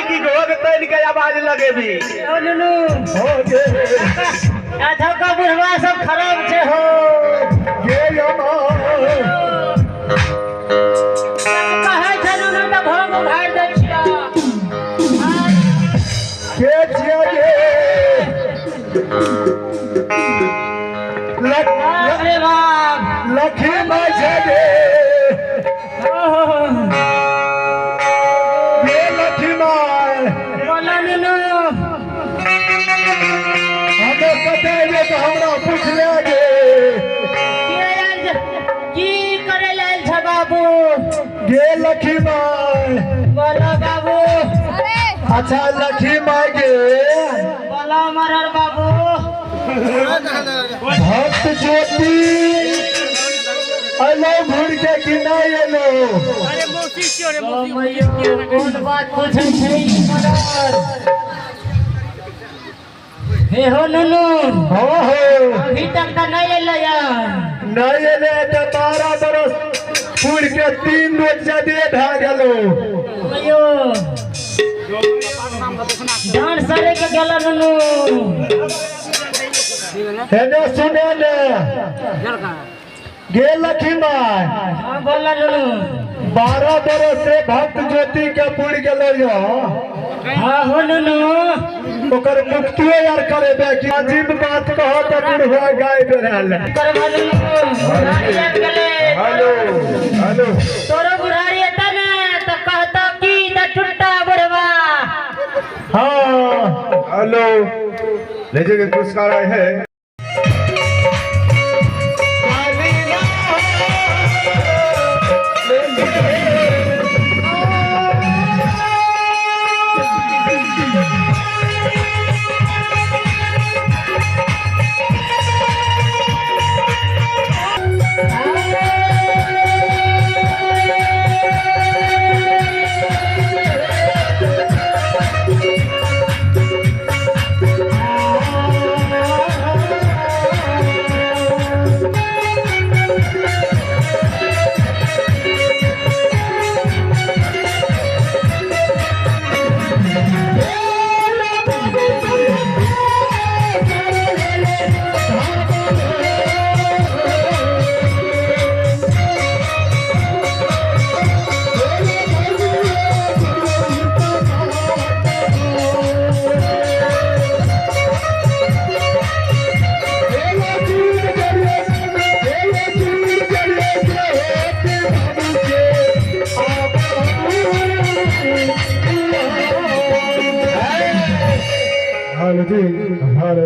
आवाज लगे भी अच्छा का बुढ़वा सब खराब छे हो कहे छे नुनु त भोग भाड़ दै छिया के छिया ये अरे बाप लखी माई छे गे ये लखी माई बोला नुनु हमें पता है तो हमरा पूछ ले गे की करे लेल छ बाबू गे लखी माई बोला बाबू अच्छा लखी माई गे बोला मरर बाबू भक्त ज्योति अलो घूर के कि नहीं अलो अरे मौसी क्यों रे मौसी कौन बात पूछे छै मरर हे हो नुनु हो अभी तक तो नहीं एलै यार नहीं एले तो 12 बरस पूर के 3 रोज जदे ढा गेलो अयो जान सरे के गेला नुनु हेने सुने ले गे लखी माई हां बोला नुनु 12 बरस से भक्त ज्योति के पूर गेलो यो हां हो नुनु ओकर मुक्तियो यार करे बे कि अजीब बात कहो तो बुढ़वा गाय बेरल कर भले बुढ़ारी आ गेले हेलो तोरो बुढ़ारी एता ने त कहता की त टुट्टा बुढ़वा हाँ हेलो ले जे पुरस्कार आए हैं हाल जी हाल